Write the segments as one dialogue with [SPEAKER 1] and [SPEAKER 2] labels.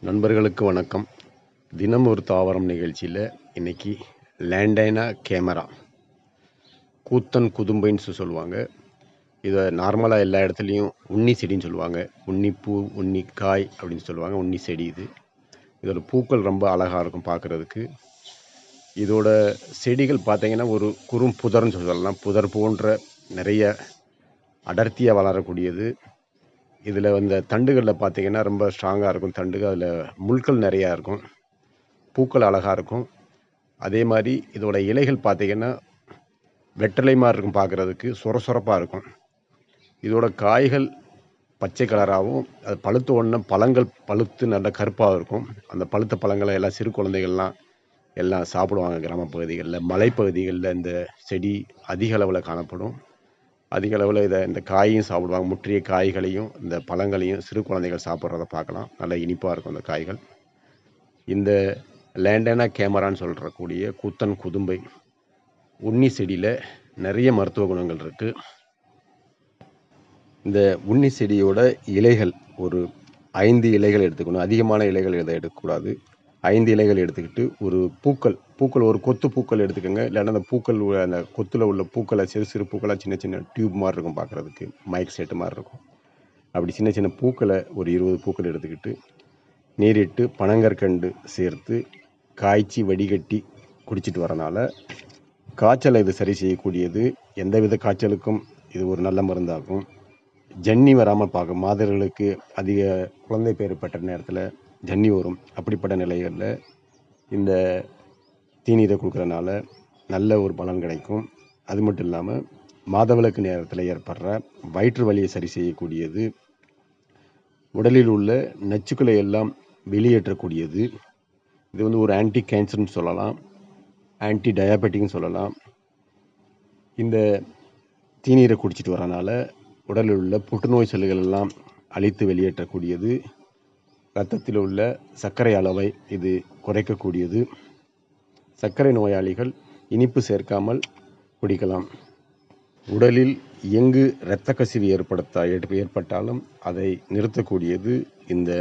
[SPEAKER 1] நண்பர்களுக்கு வணக்கம். தினம் ஒரு தாவரம் நிகழ்ச்சியில் இன்னைக்கு லேண்டைனா கேமரா கூத்தன் குதும்பைன்னு சொல்லுவாங்க. இதை நார்மலாக எல்லா இடத்துலையும் உண்ணி செடின்னு சொல்லுவாங்க. உன்னிப்பூ, உன்னிக்காய் அப்படின்னு சொல்லுவாங்க. உண்ணி செடி இது. இதோட பூக்கள் ரொம்ப அழகாக இருக்கும் பார்க்குறதுக்கு. இதோட செடிகள் பார்த்தீங்கன்னா ஒரு குறும் புதர்ன்னு சொல்லலாம். புதர் போன்ற நிறைய அடர்த்தியாக வளரக்கூடியது. இதில் இந்த தண்டுகளில் பார்த்தீங்கன்னா ரொம்ப ஸ்ட்ராங்காக இருக்கும் தண்டுகள். அதில் முட்கள் நிறையா இருக்கும். பூக்கள் அழகாக இருக்கும். அதே மாதிரி இதோட இலைகள் பார்த்தீங்கன்னா வெற்றலை மாதிரி இருக்கும், பார்க்குறதுக்கு சொரசொரப்பாக இருக்கும். இதோட காய்கள் பச்சை கலராகவும் அது பழுத்த உடனே பழங்கள் பழுத்து நல்ல கருப்பாக இருக்கும். அந்த பழுத்த பழங்களை எல்லாம் சிறு குழந்தைகள்லாம் எல்லாம் சாப்பிடுவாங்க. கிராமப்பகுதிகளில், மலைப்பகுதிகளில் இந்த செடி அதிக அளவில் காணப்படும். அதிக அளவில் இந்த காயையும் சாப்பிடுவாங்க. முற்றிய காய்களையும் இந்த பழங்களையும் சிறு குழந்தைகள் சாப்பிட்றத பார்க்கலாம். நல்ல இனிப்பாக இருக்கும் அந்த காய்கள். இந்த லேண்டனா கேமரான்னு சொல்கிறக்கூடிய கூத்தன் குதும்பை உண்ணி செடியில் நிறைய மருத்துவ குணங்கள் இருக்குது. இந்த உண்ணி செடியோட இலைகள் ஒரு 5 இலைகள் எடுத்துக்கணும். அதிகமான இலைகள் இதை எடுக்கக்கூடாது. 5 இலைகள் எடுத்துக்கிட்டு ஒரு பூக்கள் ஒரு கொத்து பூக்கள் எடுத்துக்கோங்க. இல்லைன்னா அந்த பூக்கள் அந்த கொத்தில் உள்ள பூக்களை சிறு சிறு பூக்களாக சின்ன சின்ன டியூப் மாதிரி இருக்கும், பார்க்குறதுக்கு மைக் செட்டு மாதிரி இருக்கும். அப்படி சின்ன சின்ன பூக்களை ஒரு 20 பூக்கள் எடுத்துக்கிட்டு நீரிட்டு பனங்கற்கண்டு சேர்த்து காய்ச்சி வடிகட்டி குடிச்சிட்டு வரனால காய்ச்சலை இது சரி செய்யக்கூடியது. எந்தவித காய்ச்சலுக்கும் இது ஒரு நல்ல மருந்தாகும். ஜன்னி வராமல் பார்க்கும். மாதர்களுக்கு அதிக குழந்தை பேர் பெற்ற நேரத்தில் ஜன்னி வரும். அப்படிப்பட்ட நிலைகளில் இந்த தீநீரை கொடுக்குறனால நல்ல ஒரு பலன் கிடைக்கும். அது மட்டும் இல்லாமல் மாதவிலக்கு நேரத்தில் ஏற்படுற வயிற்று வலியை சரி செய்யக்கூடியது. உடலில் உள்ள நச்சுக்களை எல்லாம் வெளியேற்றக்கூடியது. இது ஒரு ஆன்டி கேன்சர்னு சொல்லலாம், ஆன்டி டயாபெட்டிக்னு சொல்லலாம். இந்த தீநீரை குடிச்சிட்டு வரனால உடலில் உள்ள புற்றுநோய் செல்கள் எல்லாம் அழித்து வெளியேற்றக்கூடியது. இரத்தத்தில் உள்ள சர்க்கரை அளவை இது குறைக்கக்கூடியது. சர்க்கரை நோயாளிகள் இனிப்பு சேர்க்காமல் குடிக்கலாம். உடலில் எங்கு இரத்த கசிவு ஏற்பட்டாலும் அதை நிறுத்தக்கூடியது இந்த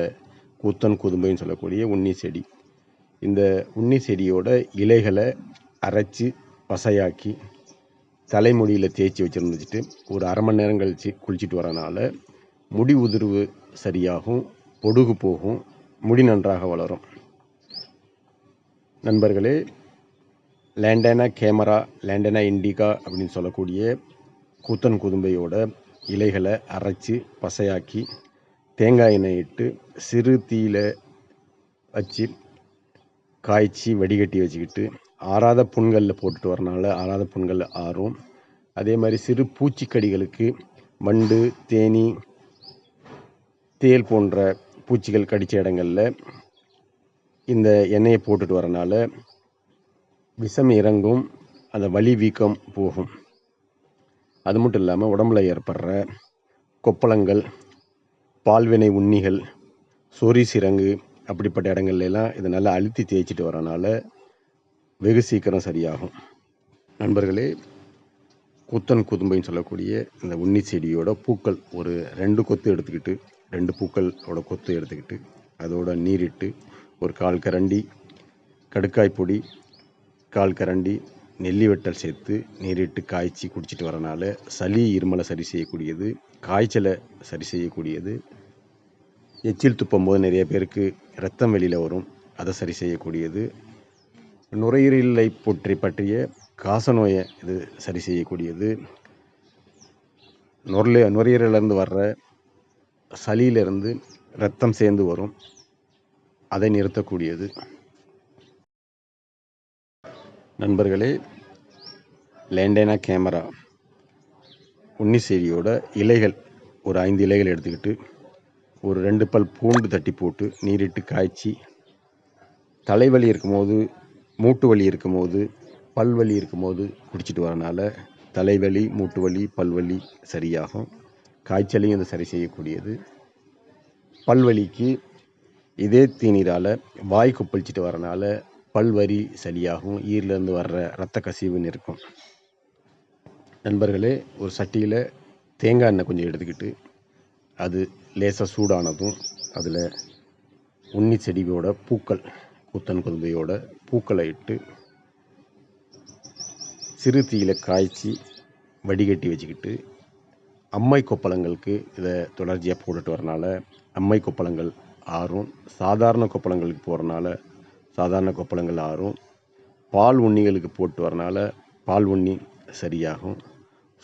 [SPEAKER 1] கூத்தன் குதும்பைன்னு சொல்லக்கூடிய உண்ணி செடி. இந்த உண்ணி செடியோட இலைகளை அரைச்சி பசையாக்கி தலைமுடியில் தேய்ச்சி வச்சுருந்துட்டு ஒரு அரை மணி நேரம் கழித்து குளிச்சுட்டு வரனால முடி உதிர்வு சரியாகும், பொடுகு போகும், முடி நன்றாக வளரும். நண்பர்களே, லேண்டனா கேமரா, லேண்டனா இண்டிகா அப்படின்னு சொல்லக்கூடிய கூத்தன் குதும்பையோட இலைகளை அரைச்சி பசையாக்கி தேங்காய் எண்ணெய் இட்டு சிறு தீயில வச்சு காய்ச்சி வடிகட்டி வச்சுக்கிட்டு ஆறாத புண்களில் போட்டுட்டு வரனால ஆறாத புண்கள் ஆறும். அதே மாதிரி சிறு பூச்சிக்கடிகளுக்கு வண்டு, தேனி, தேல் போன்ற பூச்சிகள் கடித்த இடங்களில் இந்த எண்ணெயை போட்டுட்டு வரனால விஷம் இறங்கும், அந்த வலி வீக்கம் போகும். அது மட்டும் இல்லாமல் உடம்புல ஏற்படுற கொப்பளங்கள், பால்வினை உண்ணிகள், சொறி சிரங்கு அப்படிப்பட்ட இடங்கள்லாம் இதை நல்லா அழுத்தி தேய்ச்சிட்டு வரனால வெகு சீக்கிரம் சரியாகும். நண்பர்களே, கூத்தன் குதும்பைன்னு சொல்லக்கூடிய இந்த உண்ணி செடியோட பூக்கள் ஒரு 2 கொத்து எடுத்துக்கிட்டு 2 பூக்களோட கொத்து எடுத்துக்கிட்டு அதோட நீரிட்டு ஒரு 1/4 கரண்டி கடுக்காய் பொடி, 1/4 கரண்டி நெல்லி வட்டல் சேர்த்து நீரிட்டு காய்ச்சி குடிச்சிட்டு வரனால சளி இருமலை சரி செய்யக்கூடியது, காய்ச்சலை சரி செய்யக்கூடியது. எச்சில் துப்பும் போது நிறைய பேருக்கு ரத்தம் வெளியில் வரும், அதை சரி செய்யக்கூடியது. நுரையீரலை பற்றிய காசநோயை இது சரி செய்யக்கூடியது. நுரையீரலிருந்து வர்ற சளியிலிருந்து ரத்தம் சேர்ந்து வரும், அதை நிறுத்தக்கூடியது. நண்பர்களே, லேண்டனா கேமரா உண்ணி செடியோட இலைகள் ஒரு 5 இலைகள் எடுத்துக்கிட்டு ஒரு 2 பல் பூண்டு தட்டி போட்டு நீரிட்டு காய்ச்சி தலைவலி இருக்கும்போது, மூட்டு வலி இருக்கும்போது, பல்வலி இருக்கும்போது குடிச்சிட்டு வரனால தலைவலி, மூட்டு வலி, பல்வலி சரியாகும். காய்ச்சலையும் இது சரி செய்யக்கூடியது. பல்வலிக்கு இதே தீநீரால் வாய் கொப்பளிச்சிட்டு வரனால பல்வரி சரியாகும், ஈரிலேருந்து வர்ற இரத்த கசிவுன்னு இருக்கும். நண்பர்களே, ஒரு சட்டியில் தேங்காய் எண்ணெய் கொஞ்சம் எடுத்துக்கிட்டு அது லேசாக சூடானதும் அதில் உண்ணி செடியோட பூக்கள், கூத்தன் குதும்பையோட பூக்களை இட்டு சிறு தீயில காய்ச்சி வடிகட்டி வச்சுக்கிட்டு அம்மை கொப்பளங்களுக்கு இதை தொடர்ச்சியாக போட்டுட்டு வரனால அம்மை கொப்பளங்கள் ஆறும். சாதாரண கொப்பளங்களுக்கு போகிறனால சாதாரண கொப்பளங்கள் ஆறும். பால் உண்ணிகளுக்கு போட்டு வரனால பால் உண்ணி சரியாகும்.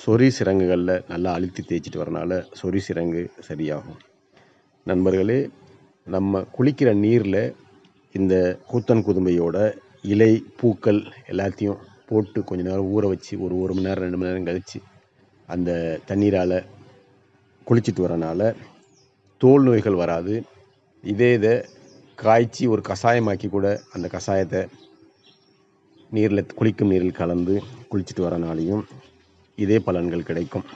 [SPEAKER 1] சொறி சிரங்குகளில் நல்லா அழுத்தி தேய்ச்சிட்டு வரனால சொறி சிரங்கு சரியாகும். நண்பர்களே, நம்ம குளிக்கிற நீரில் இந்த கூத்தன் குதும்பையோட இலை பூக்கள் எல்லாத்தையும் போட்டு கொஞ்ச நேரம் ஊற வச்சு ஒரு மணி நேரம் 2 மணி நேரம் கழித்து அந்த தண்ணீரால் குளிச்சுட்டு வரனால தோல் நோய்கள் வராது. இதை காய்ச்சி ஒரு கஷாயமாக்கி கூட அந்த கஷாயத்தை குளிக்கும் நீரில் கலந்து குளிச்சுட்டு வரனாலையும் இதே பலன்கள் கிடைக்கும்.